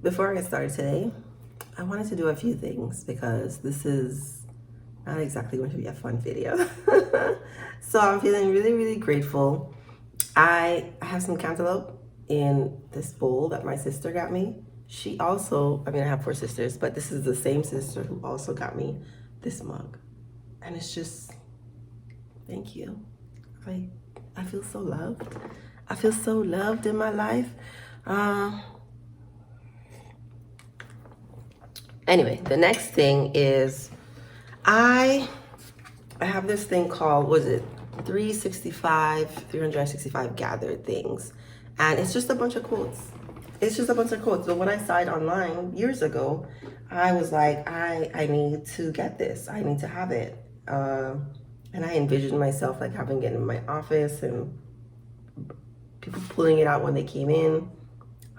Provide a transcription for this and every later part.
Before I get started today, I wanted to do a few things because this is not exactly going to be a fun video. So I'm feeling really, really grateful. I have some cantaloupe in this bowl that my sister got me. She also, I have 4 sisters, but this is the same sister who also got me this mug. And it's just, thank you. I feel so loved. I feel so loved in my life. Anyway, the next thing is I have this thing called, 365 gathered things. And it's just a bunch of quotes. It's just a bunch of quotes. But when I saw it online years ago, I was like, I need to get this. I need to have it. And I envisioned myself like having it in my office and people pulling it out when they came in.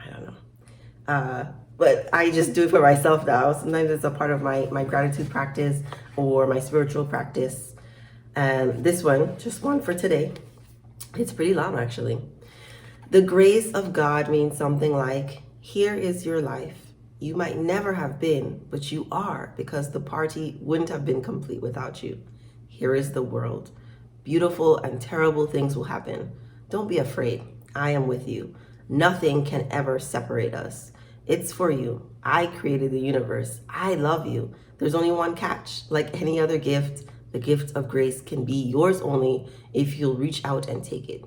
I don't know. But I just do it for myself now. Sometimes it's a part of my gratitude practice or my spiritual practice. And this one, just one for today. It's pretty long, actually. The grace of God means something like, here is your life. You might never have been, but you are, because the party wouldn't have been complete without you. Here is the world. Beautiful and terrible things will happen. Don't be afraid. I am with you. Nothing can ever separate us. It's for you. I created the universe. I love you. There's only one catch. Like any other gift, the gift of grace can be yours only if you'll reach out and take it.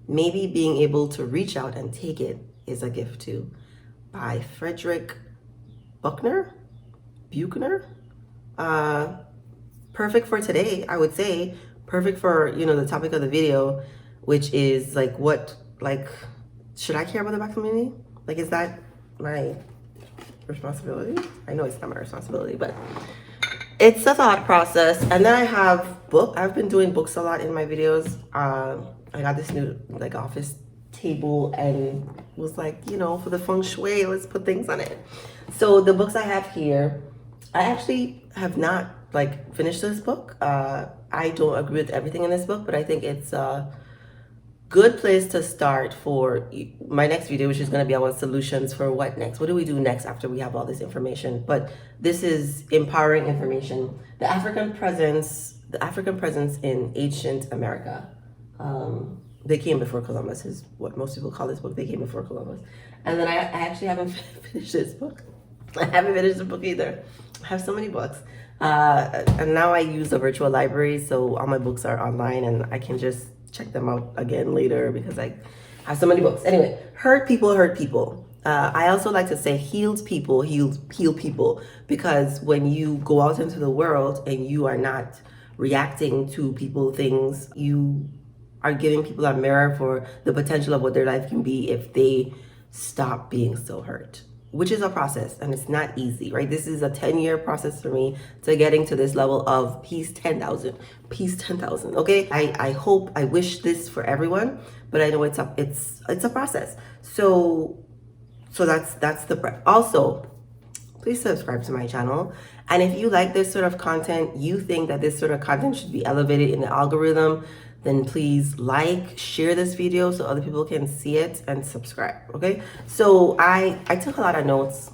Maybe being able to reach out and take it is a gift too. By Frederick Buchner? Perfect for today, I would say. Perfect for, the topic of the video, which is should I care about the Black community? Is that my responsibility? I know it's not my responsibility, but it's a thought process. And then I have I've been doing books a lot in my videos. I got this new office table and was for the feng shui, let's put things on it. So the books I have here, I actually have not finished this book. I don't agree with everything in this book, but I think it's a good place to start for my next video, which is going to be about solutions for what next. What do we do next after we have all this information? But this is empowering information. The African presence in ancient America. They came before Columbus is what most people call this book. They came before Columbus. And then I actually haven't finished this book. I haven't finished the book either. I have so many books. And now I use a virtual library, so all my books are online and I can just check them out again later because I have so many books. Anyway, hurt people. I also like to say heal people, because when you go out into the world and you are not reacting to things, you are giving people a mirror for the potential of what their life can be if they stop being so hurt, which is a process and it's not easy, right? This is a 10-year process for me to getting to this level of peace 10,000, okay? I wish this for everyone, but I know it's a process. So that's the prep. Also, please subscribe to my channel. And if you like this sort of content, you think that this sort of content should be elevated in the algorithm, then please share this video so other people can see it and subscribe, okay? So I took a lot of notes.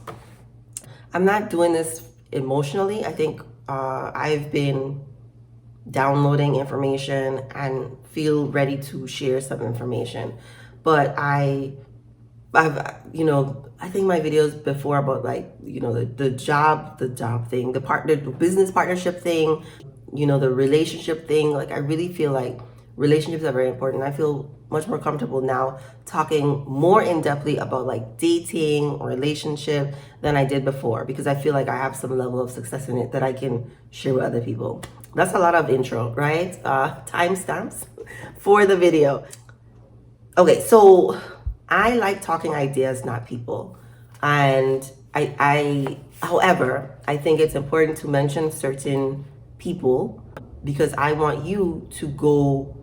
I'm not doing this emotionally. I think I've been downloading information and feel ready to share some information. But I think my videos before about the job thing, the business partnership thing, the relationship thing, I really feel like relationships are very important. I feel much more comfortable now talking more in-depthly about dating or relationship than I did before, because I feel like I have some level of success in it that I can share with other people. That's a lot of intro, right? Timestamps for the video. Okay, so I like talking ideas, not people. And however, I think it's important to mention certain people because I want you to go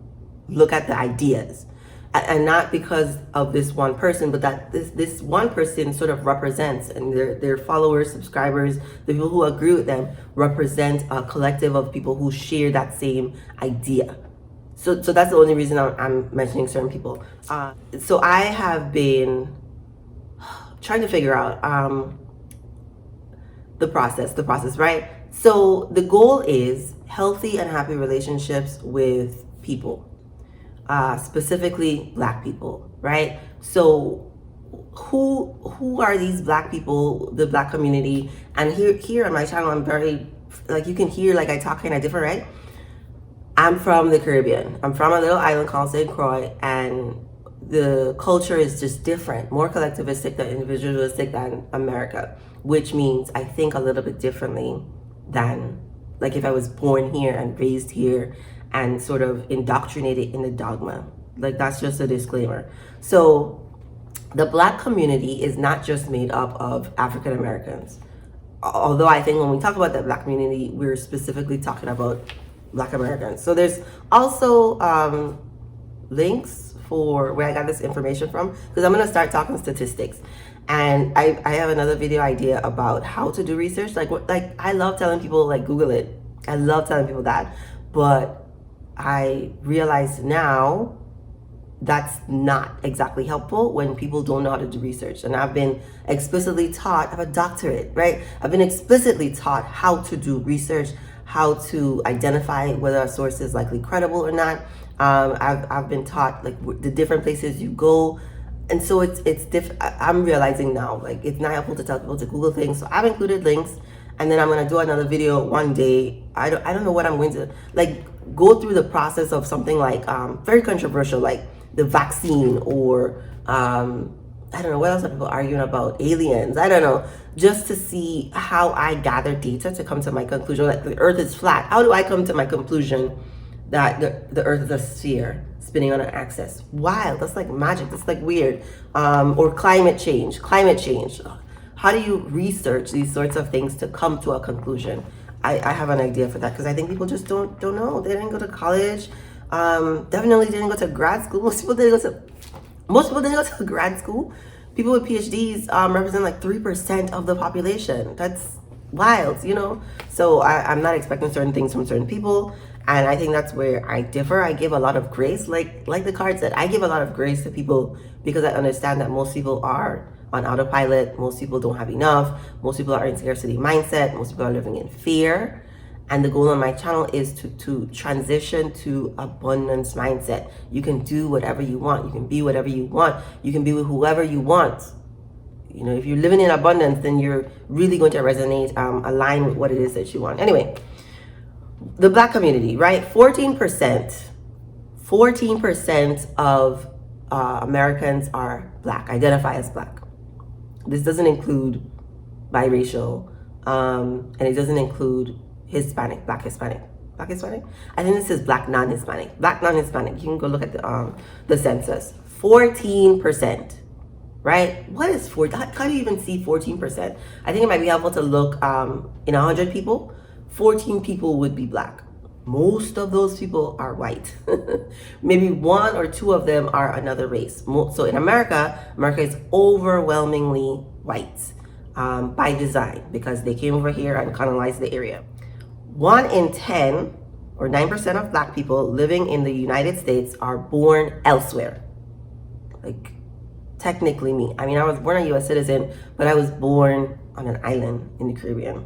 look at the ideas, and not because of this one person, but that this one person sort of represents, and their followers, subscribers, the people who agree with them represent a collective of people who share that same idea. So that's the only reason I'm mentioning certain people. So I have been trying to figure out the process, right? So the goal is healthy and happy relationships with people, specifically Black people, right? So who are these Black people, the Black community? And here on my channel, I'm very, like, you can hear like I talk kind of different, right? I'm from the Caribbean. I'm from a little island called St. Croix, and the culture is just different, more collectivistic than individualistic than America, which means I think a little bit differently than, like, if I was born here and raised here and sort of indoctrinated in the dogma. Like, that's just a disclaimer. So the Black community is not just made up of African Americans. Although I think when we talk about the Black community, we're specifically talking about Black Americans. So there's also links for where I got this information from, because I'm going to start talking statistics. And I have another video idea about how to do research. Like I love telling people, like, Google it. I love telling people that. But I realize now that's not exactly helpful when people don't know how to do research. And I've been explicitly taught, I have a doctorate, right? I've been explicitly taught how to do research, how to identify whether a source is likely credible or not. I've been taught, like, the different places you go. And so it's different. I'm realizing now, like, it's not helpful to tell people to Google things. So I've included links, and then I'm going to do another video one day. I don't know what I'm going to, like, go through the process of something like very controversial, like the vaccine, or I don't know what else are people arguing about, aliens, I don't know, just to see how I gather data to come to my conclusion. Like, the earth is flat. How do I come to my conclusion that the earth is a sphere spinning on an axis? Wild. That's like magic. That's like weird. Or climate change. How do you research these sorts of things to come to a conclusion? I have an idea for that, because I think people just don't know. They didn't go to college. Definitely didn't go to grad school. Most people didn't go to grad school. People with PhDs represent like 3% of the population. That's wild, you know? So I'm not expecting certain things from certain people. And I think that's where I differ. I give a lot of grace, like the card said, I give a lot of grace to people because I understand that most people are on autopilot. Most people don't have enough. Most people are in scarcity mindset. Most people are living in fear. And the goal on my channel is to transition to abundance mindset. You can do whatever you want. You can be whatever you want. You can be with whoever you want. You know, if you're living in abundance, then you're really going to resonate, align with what it is that you want. Anyway, the Black community, right? 14% of Americans are Black, identify as Black. This doesn't include biracial, and it doesn't include Hispanic, Black Hispanic. I think this is Black non-Hispanic. You can go look at the census. 14%, right? What is how do you even see 14%? I think it might be helpful to look in 100 people, 14 people would be Black. Most of those people are white. Maybe one or two of them are another race. So in America is overwhelmingly white by design, because they came over here and colonized the area. 1 in 10 or 9% of Black people living in the United States are born elsewhere. Like, technically me. I mean, I was born a US citizen, but I was born on an island in the Caribbean.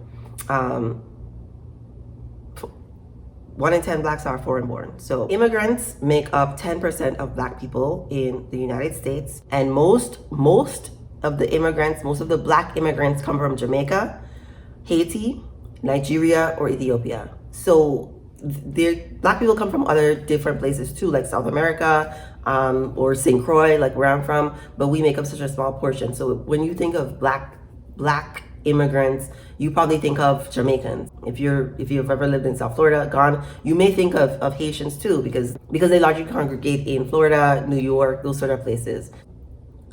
1 in 10 Blacks are foreign born. So immigrants make up 10% of Black people in the United States. And most of the Black immigrants come from Jamaica, Haiti, Nigeria, or Ethiopia. So Black people come from other different places too, like South America, or St. Croix, like where I'm from, but we make up such a small portion. So when you think of Black immigrants, you probably think of Jamaicans. If you've ever lived in South Florida, gone, you may think of Haitians too, because they largely congregate in Florida, New York, those sort of places.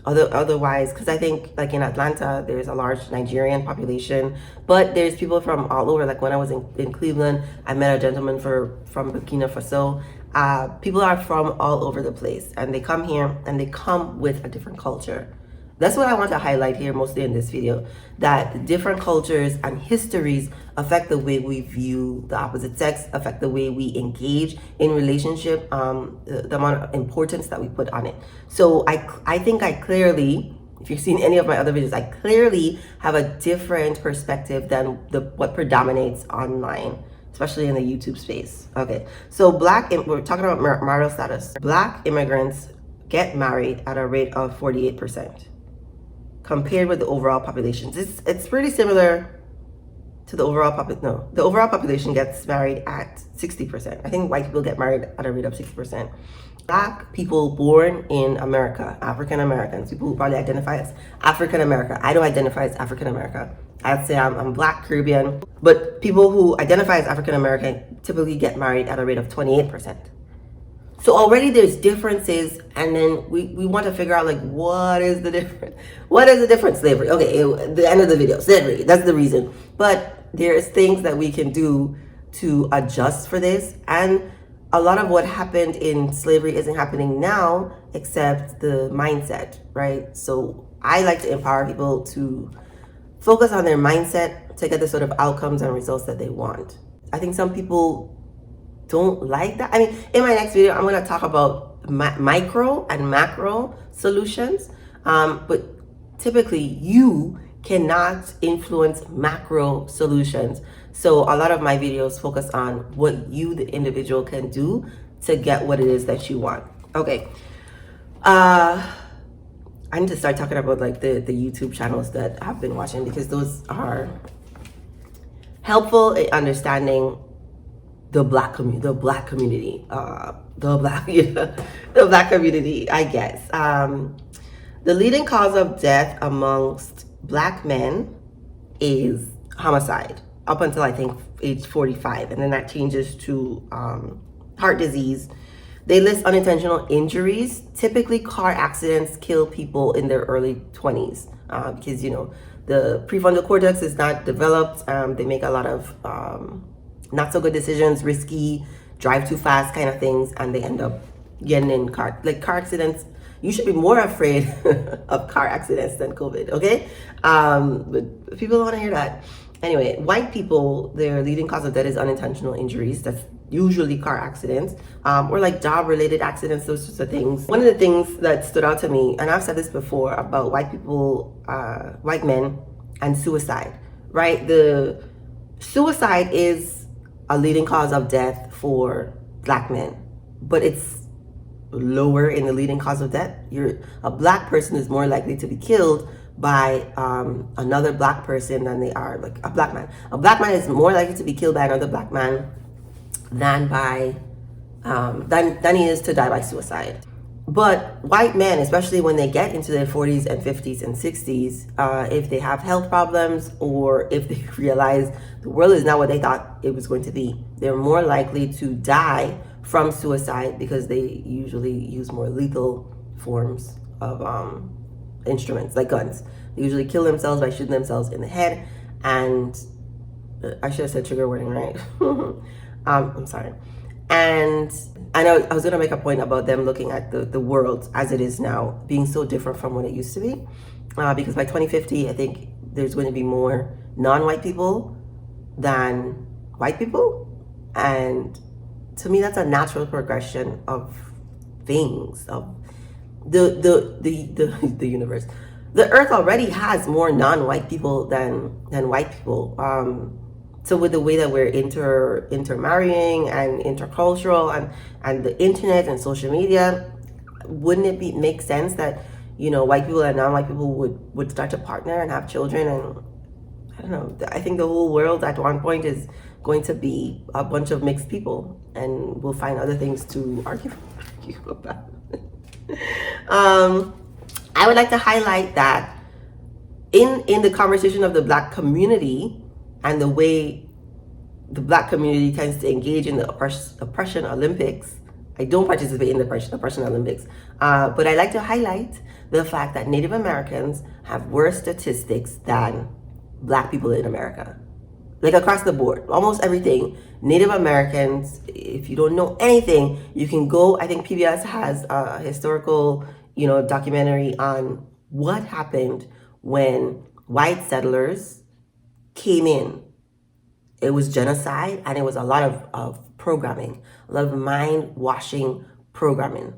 Otherwise, because I think, like, in Atlanta, there's a large Nigerian population, but there's people from all over. Like, when I was in Cleveland, I met a gentleman from Burkina Faso. People are from all over the place, and they come here and they come with a different culture. That's what I want to highlight here mostly in this video, that different cultures and histories affect the way we view the opposite sex, affect the way we engage in relationship, the amount of importance that we put on it. So I think I clearly if you've seen any of my other videos, I clearly have a different perspective than what predominates online, especially in the YouTube space. Okay, so we're talking about marital status. Black immigrants get married at a rate of 48% compared with the overall population. It's pretty similar to the overall population. No, the overall population gets married at 60%. I think white people get married at a rate of 60%. Black people born in America, African Americans, people who probably identify as African America. I don't identify as African America. I'd say I'm Black Caribbean, but people who identify as African American typically get married at a rate of 28%. So already there's differences, and then we want to figure out, like, what is the difference? What is the difference? Slavery. Okay, the end of the video, slavery, that's the reason. But there's things that we can do to adjust for this, and a lot of what happened in slavery isn't happening now, except the mindset, right? So I like to empower people to focus on their mindset to get the sort of outcomes and results that they want. I think some people don't like that. I mean, in my next video, I'm going to talk about micro and macro solutions, but typically you cannot influence macro solutions. So a lot of my videos focus on what you, the individual, can do to get what it is that you want. Okay. I need to start talking about, like, the YouTube channels that I've been watching, because those are helpful in understanding the black community, the black community, I guess. The leading cause of death amongst Black men is homicide, up until I think age 45, and then that changes to heart disease. They list unintentional injuries. Typically, car accidents kill people in their early 20s because, you know, the prefrontal cortex is not developed. They make a lot of not so good decisions, risky, drive too fast kind of things, and they end up getting in car accidents. You should be more afraid of car accidents than COVID, okay? But people don't want to hear that. Anyway, white people, their leading cause of death is unintentional injuries. That's usually car accidents, or like job-related accidents, those sorts of things. One of the things that stood out to me, and I've said this before about white people, white men, and suicide, right? The suicide is a leading cause of death for Black men, but it's lower in the leading cause of death. A Black person is more likely to be killed by another Black person than they are like a Black man. A Black man is more likely to be killed by another Black man than he is to die by suicide. But white men, especially when they get into their 40s and 50s and 60s, if they have health problems, or if they realize the world is not what they thought it was going to be, they're more likely to die from suicide, because they usually use more lethal forms of instruments, like guns. They usually kill themselves by shooting themselves in the head. And I should have said trigger warning, right? I'm sorry. And I know I was going to make a point about them looking at the world as it is now being so different from what it used to be, because by 2050 I think there's going to be more non-white people than white people, and to me that's a natural progression of things, of the universe. The earth already has more non-white people than white people. So with the way that we're intermarrying and intercultural and the internet and social media, wouldn't it make sense that, you know, white people and non-white people would start to partner and have children? And I don't know, I think the whole world at one point is going to be a bunch of mixed people, and we'll find other things to argue about. I would like to highlight that in the conversation of the Black community, and the way the Black community tends to engage in the oppression Olympics. I don't participate in the oppression Olympics, but I like to highlight the fact that Native Americans have worse statistics than Black people in America. Like across the board, almost everything. Native Americans, if you don't know anything, you can go, I think PBS has a historical, you know, documentary on what happened when white settlers came in. It was genocide, and it was a lot of programming, a lot of brainwashing programming,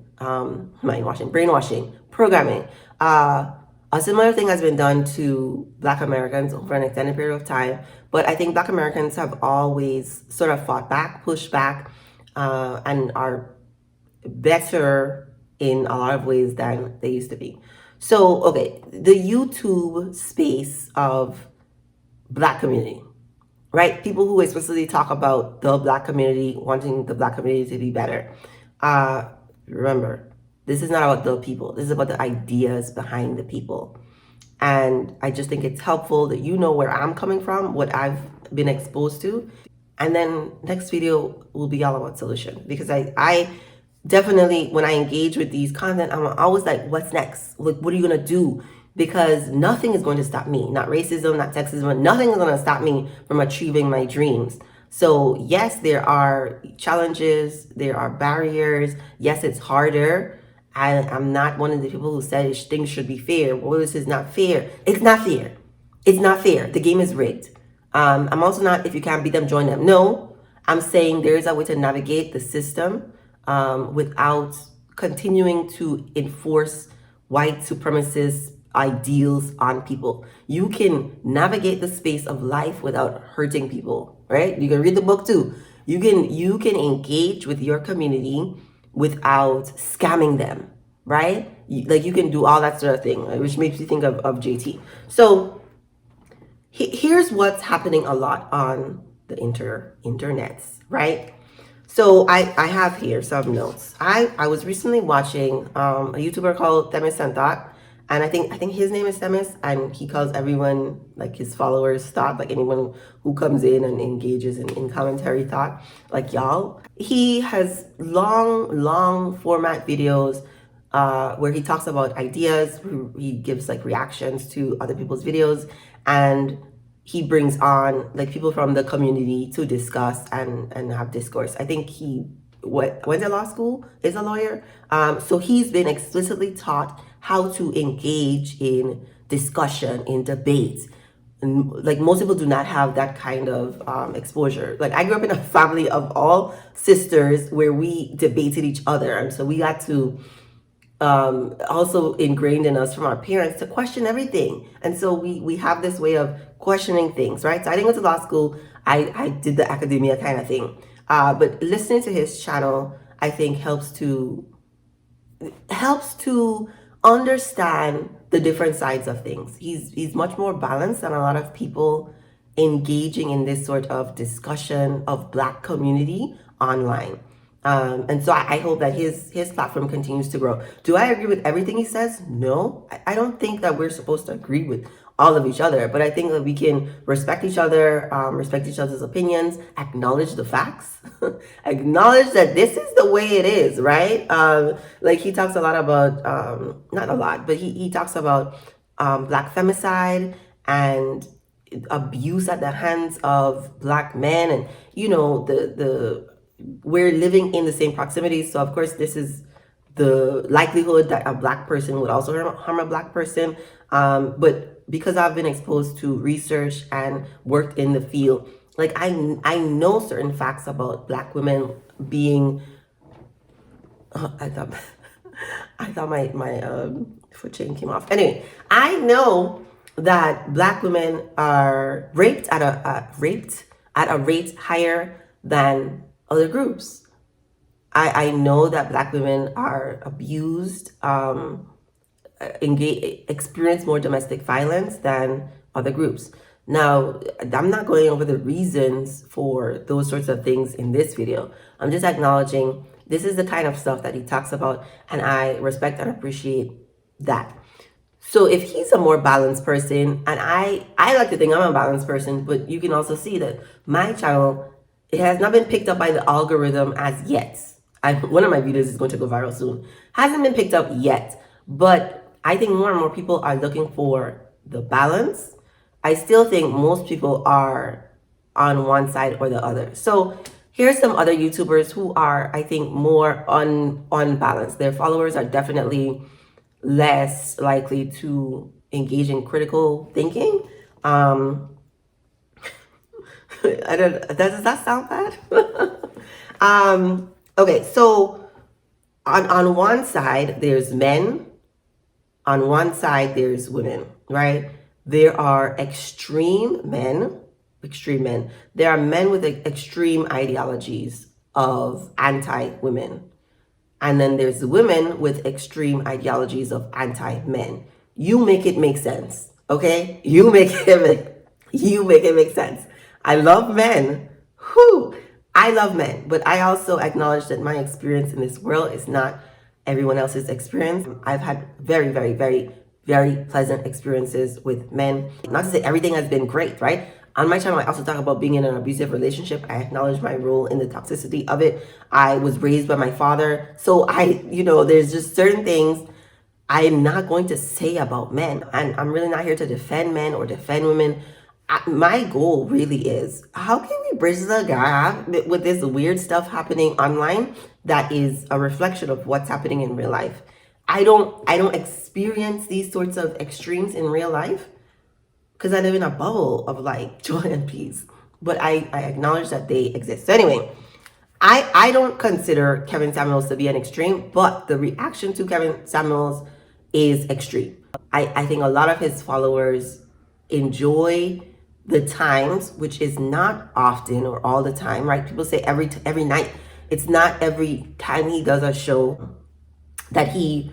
a A similar thing has been done to Black Americans over an extended period of time, but I think Black Americans have always sort of fought back, pushed back, and are better in a lot of ways than they used to be. So, okay, the YouTube space of Black community, right? People who explicitly talk about the Black community, wanting the Black community to be better. Remember, this is not about the people. This is about the ideas behind the people. And I just think it's helpful that you know where I'm coming from, what I've been exposed to. And then next video will be all about solution, because I definitely, when I engage with these content, I'm always like, what's next? Like, what are you gonna do? Because nothing is going to stop me. Not racism, not sexism, nothing is gonna stop me from achieving my dreams. So yes, there are challenges, there are barriers. Yes, it's harder. I'm not one of the people who said things should be fair. Well, this is not fair. It's not fair. It's not fair. The game is rigged. I'm also not, if you can't beat them, join them. No, I'm saying there is a way to navigate the system without continuing to enforce white supremacist ideals on people. You can navigate the space of life without hurting people, right? You can read the book too. You can engage with your community without scamming them, right? Like you can do all that sort of thing, which makes me think of JT. So here's what's happening a lot on the internets, right? So I have here some notes. I was recently watching a YouTuber called Themis Thought, and I think his name is Themis, and he calls everyone, like his followers, thought, like anyone who comes in and engages in commentary thought, like y'all. He has long format videos where he talks about ideas, he gives like reactions to other people's videos, and he brings on like people from the community to discuss and have discourse. I think he went to law school, is a lawyer. So he's been explicitly taught how to engage in discussion, in debate. And like most people do not have that kind of exposure. Like I grew up in a family of all sisters where we debated each other. And so we got to also ingrained in us from our parents to question everything. And so we have this way of questioning things, right? So I didn't go to law school. I did the academia kind of thing. But listening to his channel, I think helps to understand the different sides of things. He's much more balanced than a lot of people engaging in this sort of discussion of Black community online. And so I hope that his platform continues to grow. Do I agree with everything he says? No. I don't think that we're supposed to agree with all of each other, but I think that we can respect each other, respect each other's opinions, acknowledge the facts, acknowledge that this is the way it is, right? Like he talks a lot about, not a lot, but he talks about Black femicide and abuse at the hands of Black men, and you know we're living in the same proximity, so of course this is the likelihood that a Black person would also harm a Black person. But because I've been exposed to research and worked in the field, like I know certain facts about Black women being. I thought my foot chain came off. Anyway, I know that Black women are raped at a rate higher than other groups. I know that Black women are abused, experience more domestic violence than other groups. Now, I'm not going over the reasons for those sorts of things in this video. I'm just acknowledging this is the kind of stuff that he talks about, and I respect and appreciate that. So if he's a more balanced person, and I like to think I'm a balanced person, but you can also see that my channel, it has not been picked up by the algorithm as yet. One of my videos is going to go viral soon. Hasn't been picked up yet, but I think more and more people are looking for the balance. I still think most people are on one side or the other. So here's some other YouTubers who are, I think, more unbalanced. Their followers are definitely less likely to engage in critical thinking. Does that sound bad? Okay, so on one side, there's men On one side, there's women, right? There are extreme men. There are men with extreme ideologies of anti-women. And then there's the women with extreme ideologies of anti-men. You make it make sense, okay? You make it make sense. I love men. Whew. I love men, but I also acknowledge that my experience in this world is not everyone else's experience. I've had very, very, very, very pleasant experiences with men. Not to say everything has been great, right? On my channel, I also talk about being in an abusive relationship. I acknowledge my role in the toxicity of it. I was raised by my father. So there's just certain things I am not going to say about men. And I'm really not here to defend men or defend women. My goal really is, how can we bridge the gap with this weird stuff happening online that is a reflection of what's happening in real life? I don't experience these sorts of extremes in real life because I live in a bubble of like joy and peace. But I acknowledge that they exist. So anyway, I don't consider Kevin Samuels to be an extreme, but the reaction to Kevin Samuels is extreme. I think a lot of his followers enjoy the times, which is not often or all the time, right? People say every night. It's not every time he does a show that he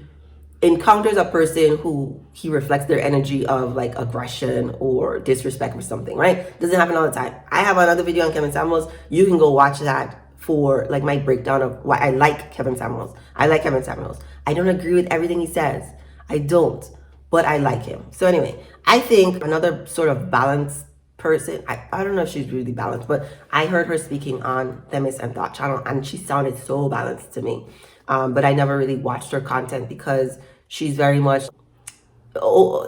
encounters a person who he reflects their energy of like aggression or disrespect or something, right? Doesn't happen all the time. I have another video on Kevin Samuels. You can go watch that for like my breakdown of why I like Kevin Samuels. I like Kevin Samuels. I don't agree with everything he says. I don't, but I like him. So anyway, I think another sort of balanced person, I don't know if she's really balanced, but I heard her speaking on Themis and Thought channel and she sounded so balanced to me. But I never really watched her content because she's very much,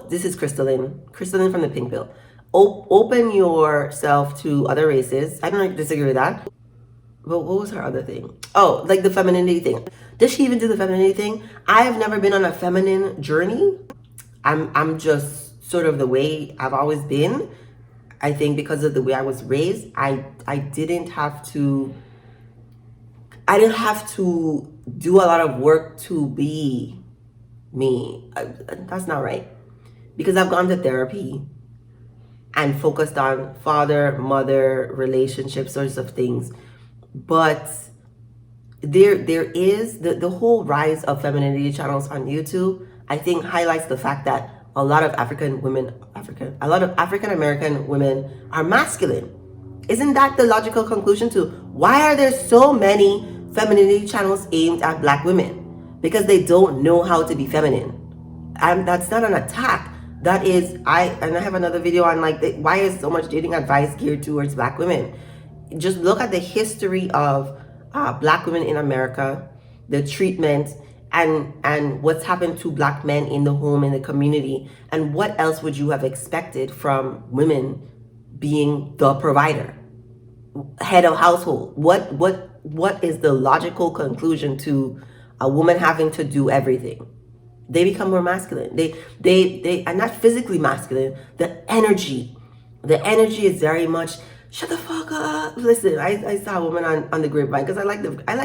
this is Crystalline from the Pink Pill. Open yourself to other races. I don't disagree with that. But what was her other thing? Oh, like the femininity thing. Does she even do the femininity thing? I have never been on a feminine journey. I'm just sort of the way I've always been. I think because of the way I was raised, I didn't have to do a lot of work to be me. That's not right. Because I've gone to therapy and focused on father, mother, relationships, sorts of things. But there is the whole rise of femininity channels on YouTube, I think highlights the fact that a lot of African American women are masculine. Isn't that the logical conclusion to why are there so many femininity channels aimed at Black women? Because they don't know how to be feminine. And that's not an attack. That is, I have another video on like why is so much dating advice geared towards Black women. Just look at the history of Black women in America, the treatment, and what's happened to Black men in the home, in the community, and what else would you have expected from women being the provider, head of household? What is the logical conclusion to a woman having to do everything? They become more masculine. They are not physically masculine. The energy is very much shut the fuck up. Listen, I saw a woman on the Grapevine because I like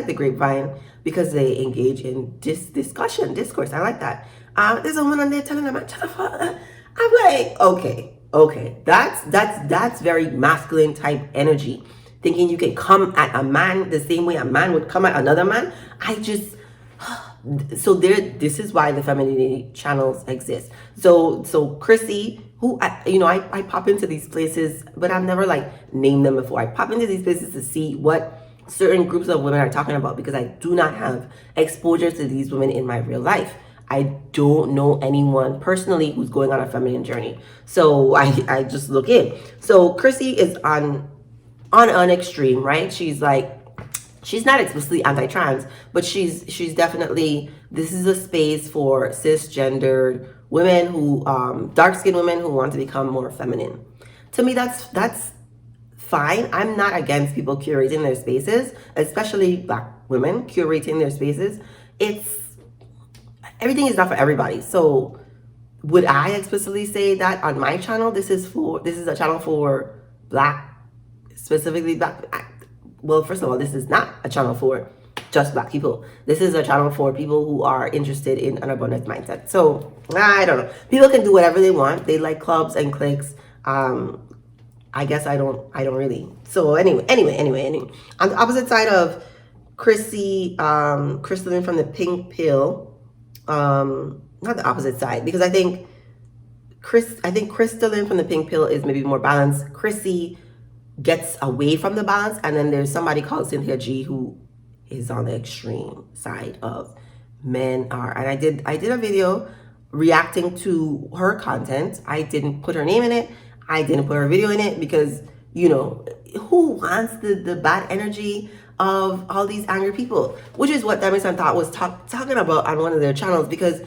the Grapevine because they engage in discourse. I like that. There's a woman on there telling them shut the fuck up. I'm like, okay, that's very masculine type energy. Thinking you can come at a man the same way a man would come at another man. This is why the femininity channels exist. So Chrissie, who I pop into these places, but I've never like named them before. I pop into these places to see what certain groups of women are talking about because I do not have exposure to these women in my real life. I don't know anyone personally who's going on a feminine journey. So I just look in. So Chrissie is on an extreme, right? She's not explicitly anti-trans, but she's definitely, this is a space for cisgendered women who, dark-skinned women who want to become more feminine. To me, that's fine. I'm not against people curating their spaces, especially Black women curating their spaces. Everything is not for everybody. So would I explicitly say that on my channel, this is a channel for Black, specifically Black? Well, first of all, this is not a channel for just Black people. This is a channel for people who are interested in an abundant mindset. So I don't know. People can do whatever they want. They like clubs and cliques. I guess I don't really. So anyway. On the opposite side of Chrissie, Crystalline from the Pink Pill, not the opposite side, because I think Crystalline from the Pink Pill is maybe more balanced. Chrissie gets away from the balance, and then there's somebody called Cynthia G who is on the extreme side of men are. And I did a video reacting to her content. I didn't put her name in it. I didn't put her video in it because, you know, who wants the bad energy of all these angry people? Which is what Dami Thought was talking about on one of their channels, because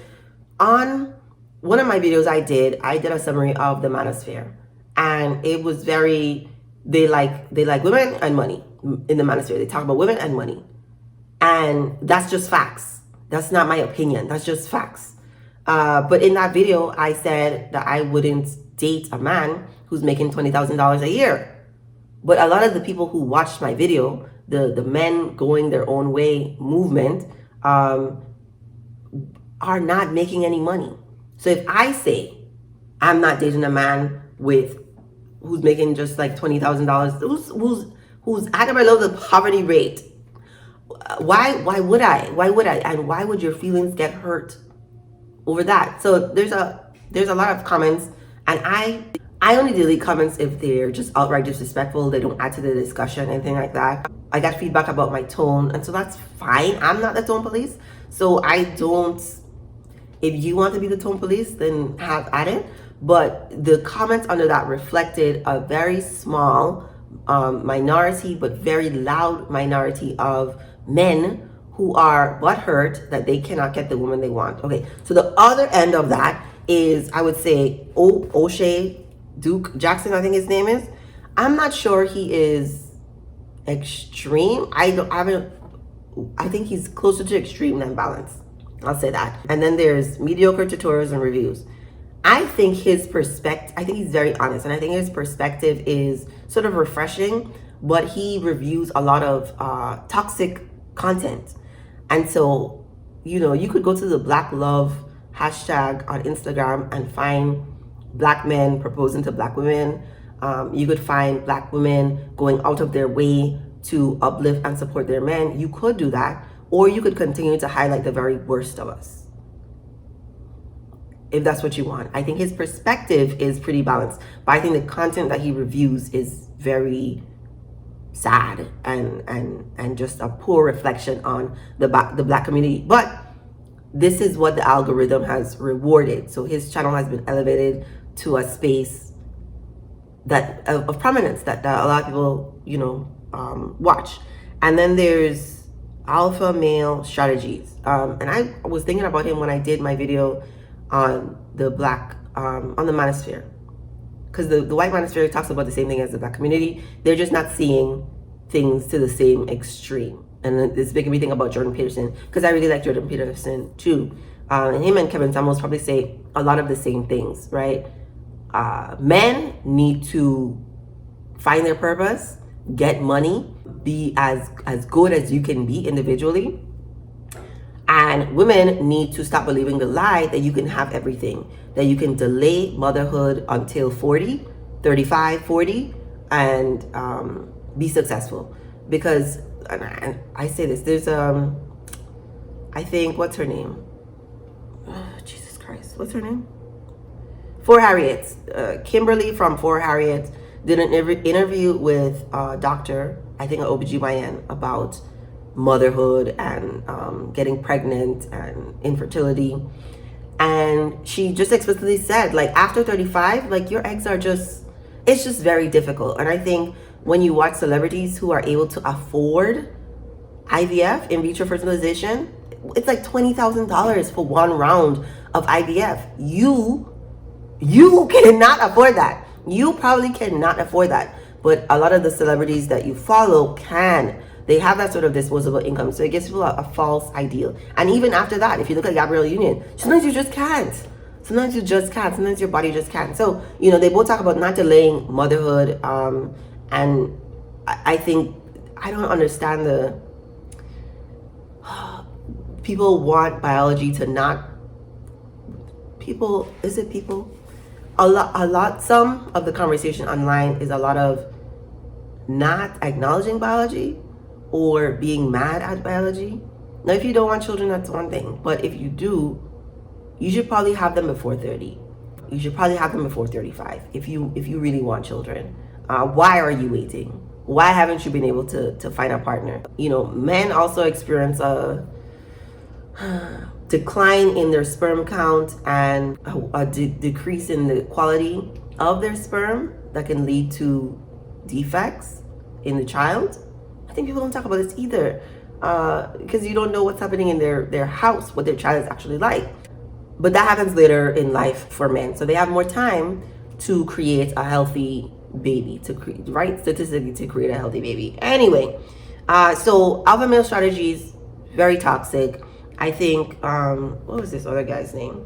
on one of my videos I did a summary of the manosphere, and it was very, they like women and money in the manosphere. They talk about women and money, and that's just facts. That's not my opinion. That's just facts. But in that video, I said that I wouldn't date a man who's making $20,000 a year. But a lot of the people who watched my video, the men going their own way movement, are not making any money. So if I say I'm not dating a man who's making just like $20,000, who's at or below the poverty rate, why would I? And why would your feelings get hurt over that? So there's a lot of comments, and I only delete comments if they're just outright disrespectful. They don't add to the discussion, anything like that. I got feedback about my tone, and so that's fine. I'm not the tone police, so I don't. If you want to be the tone police, then have at it. But the comments under that reflected a very small minority, but very loud minority of men who are butthurt that they cannot get the woman they want. Okay, so the other end of that is, I would say, Oshay Duke Jackson, I think his name is. I'm not sure he is extreme. I think he's closer to extreme than balanced. I'll say that. And then there's Mediocre tutorials and reviews. I think his perspective, I think he's very honest, and I think his perspective is sort of refreshing, but he reviews a lot of toxic content. And so, you know, you could go to the Black Love hashtag on Instagram and find Black men proposing to Black women. You could find Black women going out of their way to uplift and support their men. You could do that, or you could continue to highlight the very worst of us, if that's what you want. I think his perspective is pretty balanced, but I think the content that he reviews is very sad and just a poor reflection on the Black community. But this is what the algorithm has rewarded. So his channel has been elevated to a space that of prominence that a lot of people, you know, watch. And then there's Alpha Male Strategies. And I was thinking about him when I did my video on the Black, on the manosphere. Because the white manosphere talks about the same thing as the Black community. They're just not seeing things to the same extreme. And it's making me think about Jordan Peterson, because I really like Jordan Peterson too. And him and Kevin Samuels probably say a lot of the same things, right? Men need to find their purpose, get money, be as good as you can be individually. And women need to stop believing the lie that you can have everything, that you can delay motherhood until 40, 35, 40, and be successful. Because, and I say this, there's, I think, what's her name? Oh, Jesus Christ, what's her name? For Harriet. Kimberly from For Harriet did an interview with a doctor, I think an OBGYN, about motherhood and getting pregnant and infertility. And she just explicitly said, like, after 35, like, your eggs are just, it's just very difficult. And I think when you watch celebrities who are able to afford IVF, in vitro fertilization, it's like $20,000 for one round of IVF. You cannot afford that. You probably cannot afford that. But a lot of the celebrities that you follow can. They have that sort of disposable income. So it gives people a false ideal. And even after that, if you look at Gabrielle Union, sometimes you just can't. Sometimes you just can't. Sometimes your body just can't. So, you know, they both talk about not delaying motherhood. And I think, I don't understand people want biology to not, people, is it people? Some of the conversation online is a lot of not acknowledging biology or being mad at biology. Now, if you don't want children, that's one thing. But if you do, you should probably have them before 30. You should probably have them before 35 if you really want children. Why are you waiting? Why haven't you been able to find a partner? You know, men also experience a decline in their sperm count and a decrease in the quality of their sperm that can lead to defects in the child. I think people don't talk about this either because you don't know what's happening in their house, what their child is actually like. But that happens later in life for men. So they have more time to create a healthy baby, statistically to create a healthy baby. Anyway, so alpha male strategies, very toxic. I think, what was this other guy's name?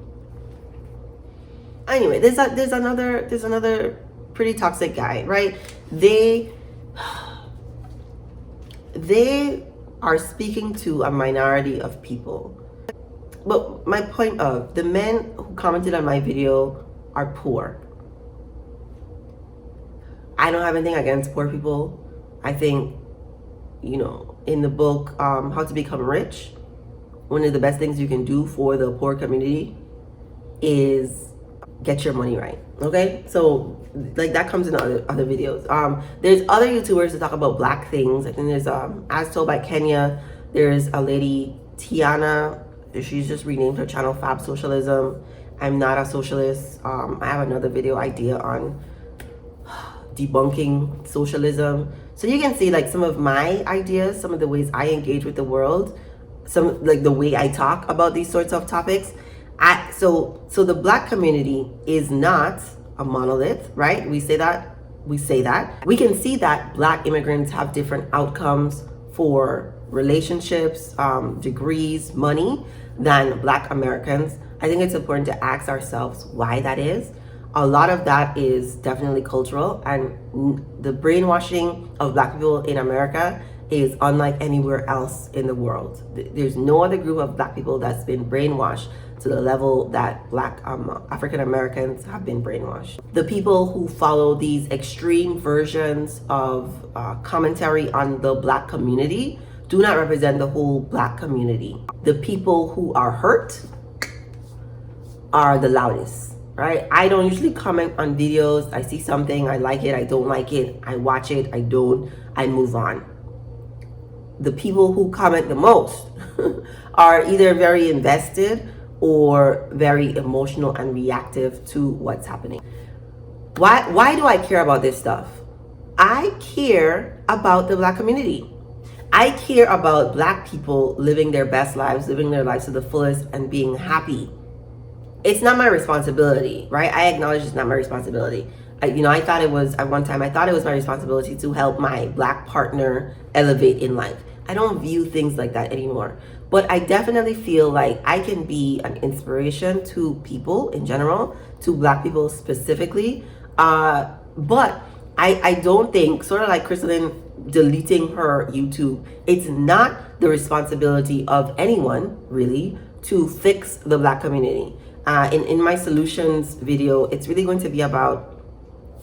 Anyway, there's another pretty toxic guy, right? They are speaking to a minority of people. But my point of, the men who commented on my video are poor. I don't have anything against poor people. I think, you know, in the book, How to Become Rich, one of the best things you can do for the poor community is get your money right. Okay, so like that comes in other videos. There's other YouTubers that talk about black things. I think there's As Told by Kenya. There's a lady, Teanna. She's just renamed her channel Fab Socialism. I'm not a socialist. I have another video idea on debunking socialism. So you can see like some of my ideas, some of the ways I engage with the world, some like the way I talk about these sorts of topics. So the black community is not a monolith, right? We say that. We can see that black immigrants have different outcomes for relationships, degrees, money than black Americans. I think it's important to ask ourselves why that is. A lot of that is definitely cultural, and the brainwashing of black people in America is unlike anywhere else in the world. There's no other group of black people that's been brainwashed to the level that black African Americans have been brainwashed. The people who follow these extreme versions of commentary on the black community do not represent the whole black community. The people who are hurt are the loudest, right? I don't usually comment on videos. I see something, I like it, I don't like it, I watch it, I don't, I move on. The people who comment the most are either very invested or very emotional and reactive to what's happening. Why do I care about this stuff? I care about the black community. I care about black people living their best lives, living their lives to the fullest and being happy. It's not my responsibility, right? I acknowledge it's not my responsibility. I thought it was, at one time, I thought it was my responsibility to help my black partner elevate in life. I don't view things like that anymore. But I definitely feel like I can be an inspiration to people in general, to black people specifically. But I don't think, sort of like Chrissie deleting her YouTube, it's not the responsibility of anyone really to fix the black community. In my solutions video, it's really going to be about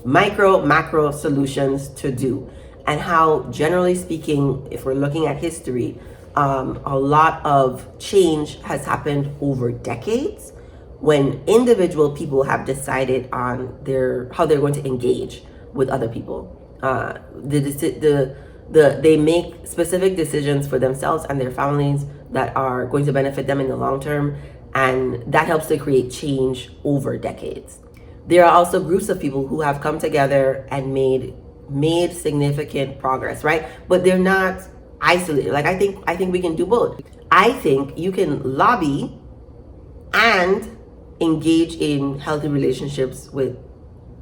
macro solutions to do, and how, generally speaking, if we're looking at history, a lot of change has happened over decades when individual people have decided on how they're going to engage with other people. They make specific decisions for themselves and their families that are going to benefit them in the long term, and that helps to create change over decades. There are also groups of people who have come together and made significant progress, right? But they're not isolated. Like I think we can do both. I think you can lobby and engage in healthy relationships with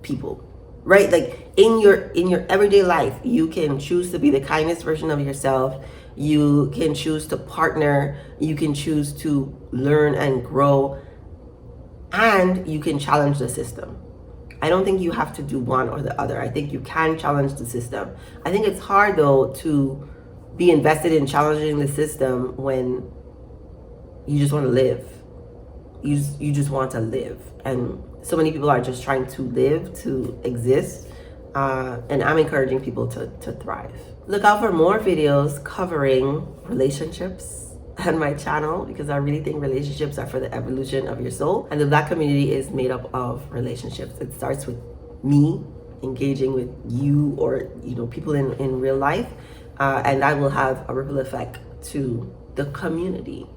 people, right? Like in your everyday life, you can choose to be the kindest version of yourself. You can choose to partner. You can choose to learn and grow, and you can challenge the system. I don't think you have to do one or the other. I think you can challenge the system. I think it's hard though to be invested in challenging the system when you just want to live. You just want to live. And so many people are just trying to live, to exist. And I'm encouraging people to thrive. Look out for more videos covering relationships on my channel, because I really think relationships are for the evolution of your soul. And the Black community is made up of relationships. It starts with me engaging with you, or people in real life, and that will have a ripple effect to the community.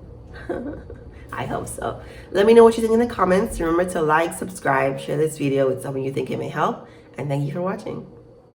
I hope so. Let me know what you think in the comments. Remember to like, subscribe, share this video with someone you think it may help, and thank you for watching.